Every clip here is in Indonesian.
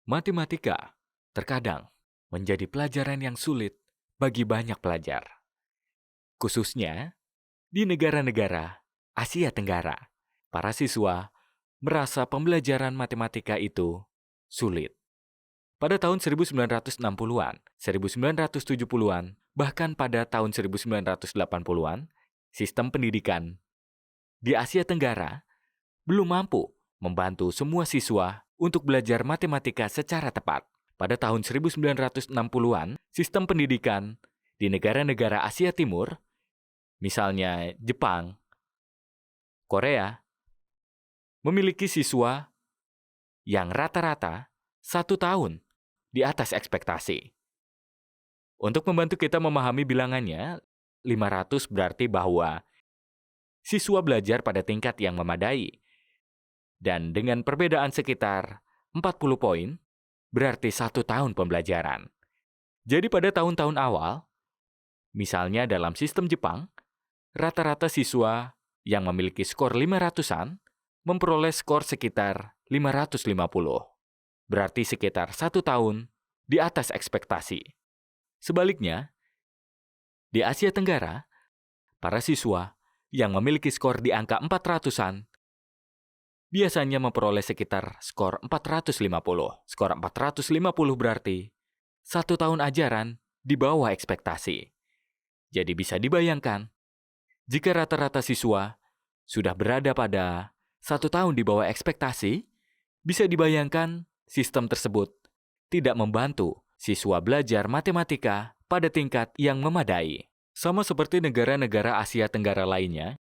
Matematika terkadang menjadi pelajaran yang sulit bagi banyak pelajar, khususnya di negara-negara Asia Tenggara. Para siswa merasa pembelajaran matematika itu sulit. Pada tahun 1960-an, 1970-an, bahkan pada tahun 1980-an, sistem pendidikan di Asia Tenggara belum mampu membantu semua siswa untuk belajar matematika secara tepat. Pada tahun 1960-an, sistem pendidikan di negara-negara Asia Timur, misalnya Jepang, Korea, memiliki siswa yang rata-rata 1 tahun di atas ekspektasi. Untuk membantu kita memahami bilangannya, 500 berarti bahwa siswa belajar pada tingkat yang memadai. Dan dengan perbedaan sekitar 40 poin, berarti 1 tahun pembelajaran. Jadi pada tahun-tahun awal, misalnya dalam sistem Jepang, rata-rata siswa yang memiliki skor 500-an memperoleh skor sekitar 550. Berarti sekitar 1 tahun di atas ekspektasi. Sebaliknya, di Asia Tenggara, para siswa yang memiliki skor di angka 400-an biasanya memperoleh sekitar skor 450. Skor 450 berarti 1 tahun ajaran di bawah ekspektasi. Jadi bisa dibayangkan, jika rata-rata siswa sudah berada pada 1 tahun di bawah ekspektasi, bisa dibayangkan sistem tersebut tidak membantu siswa belajar matematika pada tingkat yang memadai. Sama seperti negara-negara Asia Tenggara lainnya,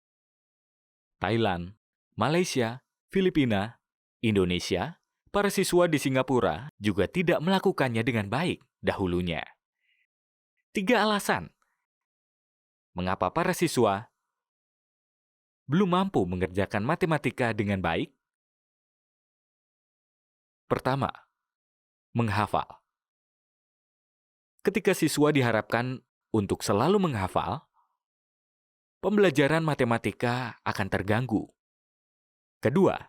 Thailand, Malaysia, Filipina, Indonesia, para siswa di Singapura juga tidak melakukannya dengan baik dahulunya. 3 alasan mengapa para siswa belum mampu mengerjakan matematika dengan baik. Pertama, menghafal. Ketika siswa diharapkan untuk selalu menghafal, pembelajaran matematika akan terganggu. Kedua,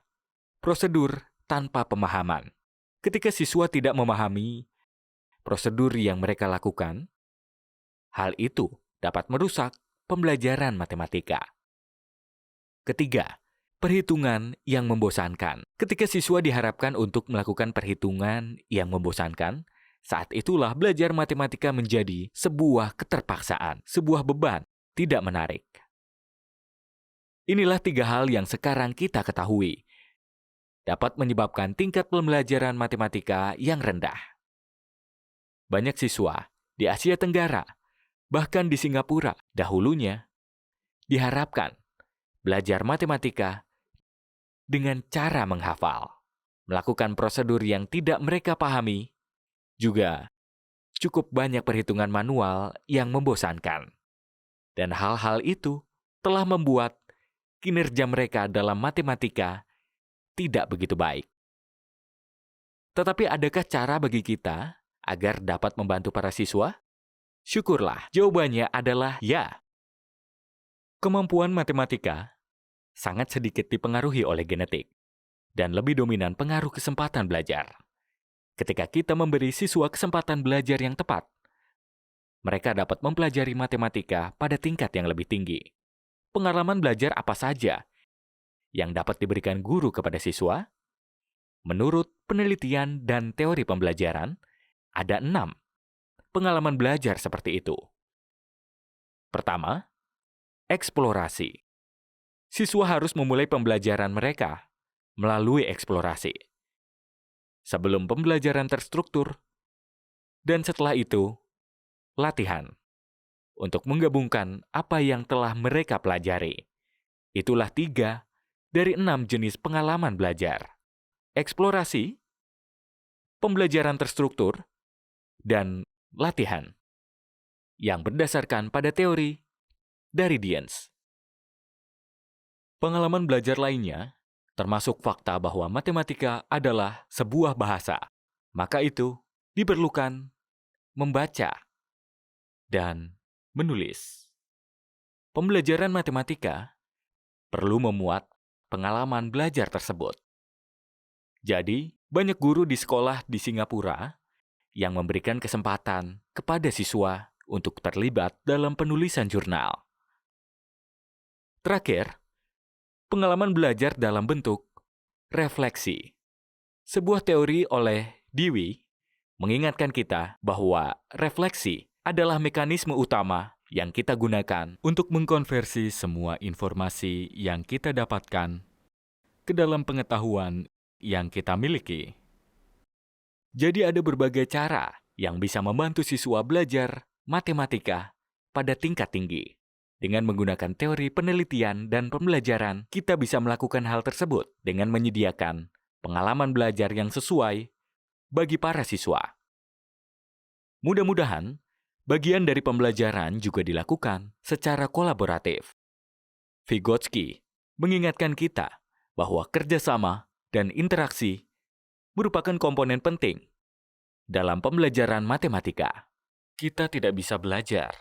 prosedur tanpa pemahaman. Ketika siswa tidak memahami prosedur yang mereka lakukan, hal itu dapat merusak pembelajaran matematika. Ketiga, perhitungan yang membosankan. Ketika siswa diharapkan untuk melakukan perhitungan yang membosankan, saat itulah belajar matematika menjadi sebuah keterpaksaan, sebuah beban, tidak menarik. Inilah 3 hal yang sekarang kita ketahui dapat menyebabkan tingkat pembelajaran matematika yang rendah. Banyak siswa di Asia Tenggara, bahkan di Singapura dahulunya, diharapkan belajar matematika dengan cara menghafal. Melakukan prosedur yang tidak mereka pahami, juga cukup banyak perhitungan manual yang membosankan. Dan hal-hal itu telah membuat kinerja mereka dalam matematika tidak begitu baik. Tetapi adakah cara bagi kita agar dapat membantu para siswa? Syukurlah, jawabannya adalah ya. Kemampuan matematika sangat sedikit dipengaruhi oleh genetik dan lebih dominan pengaruh kesempatan belajar. Ketika kita memberi siswa kesempatan belajar yang tepat, mereka dapat mempelajari matematika pada tingkat yang lebih tinggi. Pengalaman belajar apa saja yang dapat diberikan guru kepada siswa? Menurut penelitian dan teori pembelajaran, ada 6 pengalaman belajar seperti itu. Pertama, eksplorasi. Siswa harus memulai pembelajaran mereka melalui eksplorasi. Sebelum pembelajaran terstruktur, dan setelah itu, latihan untuk menggabungkan apa yang telah mereka pelajari. Itulah 3 dari 6 jenis pengalaman belajar. Eksplorasi, pembelajaran terstruktur, dan latihan yang berdasarkan pada teori dari Diens. Pengalaman belajar lainnya termasuk fakta bahwa matematika adalah sebuah bahasa. Maka itu diperlukan membaca dan menulis. Pembelajaran matematika perlu memuat pengalaman belajar tersebut. Jadi, Banyak guru di sekolah di Singapura yang memberikan kesempatan kepada siswa untuk terlibat dalam penulisan jurnal. Terakhir, pengalaman belajar dalam bentuk refleksi. Sebuah teori oleh Dewey mengingatkan kita bahwa refleksi adalah mekanisme utama yang kita gunakan untuk mengkonversi semua informasi yang kita dapatkan ke dalam pengetahuan yang kita miliki. Jadi ada berbagai cara yang bisa membantu siswa belajar matematika pada tingkat tinggi. Dengan menggunakan teori penelitian dan pembelajaran, kita bisa melakukan hal tersebut dengan menyediakan pengalaman belajar yang sesuai bagi para siswa. Mudah-mudahan, bagian dari pembelajaran juga dilakukan secara kolaboratif. Vygotsky mengingatkan kita bahwa kerjasama dan interaksi merupakan komponen penting dalam pembelajaran matematika. Kita tidak bisa belajar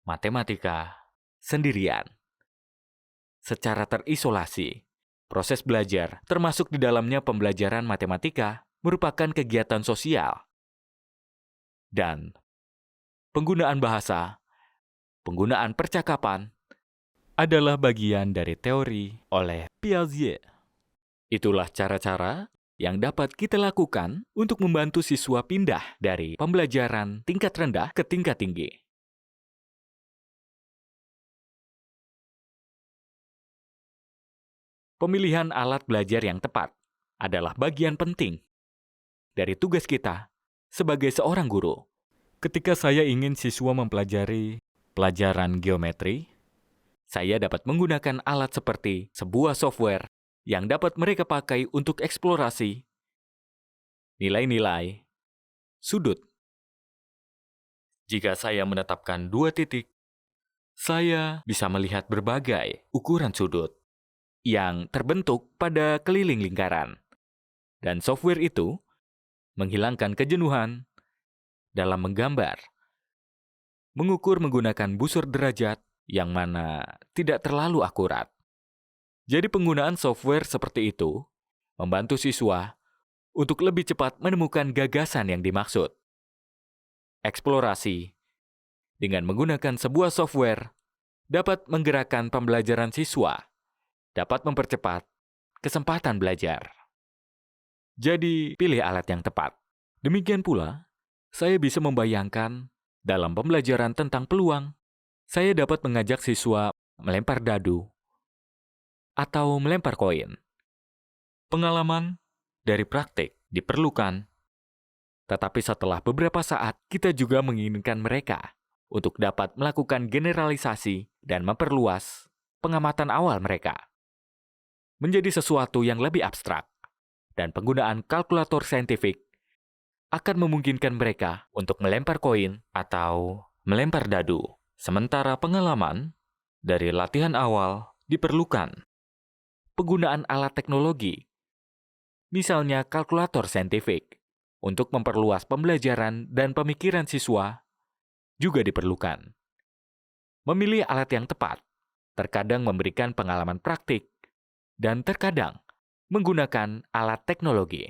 matematika sendirian, secara terisolasi. Proses belajar, termasuk di dalamnya pembelajaran matematika, merupakan kegiatan sosial. Dan penggunaan bahasa, penggunaan percakapan, adalah bagian dari teori oleh Piaget. Itulah cara-cara yang dapat kita lakukan untuk membantu siswa pindah dari pembelajaran tingkat rendah ke tingkat tinggi. Pemilihan alat belajar yang tepat adalah bagian penting dari tugas kita sebagai seorang guru. Ketika saya ingin siswa mempelajari pelajaran geometri, saya dapat menggunakan alat seperti sebuah software yang dapat mereka pakai untuk eksplorasi nilai-nilai sudut. Jika saya menetapkan 2 titik, saya bisa melihat berbagai ukuran sudut yang terbentuk pada keliling lingkaran. Dan software itu menghilangkan kejenuhan dalam menggambar, mengukur menggunakan busur derajat yang mana tidak terlalu akurat. Jadi penggunaan software seperti itu membantu siswa untuk lebih cepat menemukan gagasan yang dimaksud. Eksplorasi dengan menggunakan sebuah software dapat menggerakkan pembelajaran siswa, dapat mempercepat kesempatan belajar. Jadi, pilih alat yang tepat. Demikian pula, saya bisa membayangkan dalam pembelajaran tentang peluang, saya dapat mengajak siswa melempar dadu atau melempar koin. Pengalaman dari praktik diperlukan, tetapi setelah beberapa saat, kita juga menginginkan mereka untuk dapat melakukan generalisasi dan memperluas pengamatan awal mereka menjadi sesuatu yang lebih abstrak, dan penggunaan kalkulator saintifik akan memungkinkan mereka untuk melempar koin atau melempar dadu. Sementara pengalaman dari latihan awal diperlukan. Penggunaan alat teknologi, misalnya kalkulator saintifik, untuk memperluas pembelajaran dan pemikiran siswa juga diperlukan. Memilih alat yang tepat terkadang memberikan pengalaman praktik dan terkadang menggunakan alat teknologi.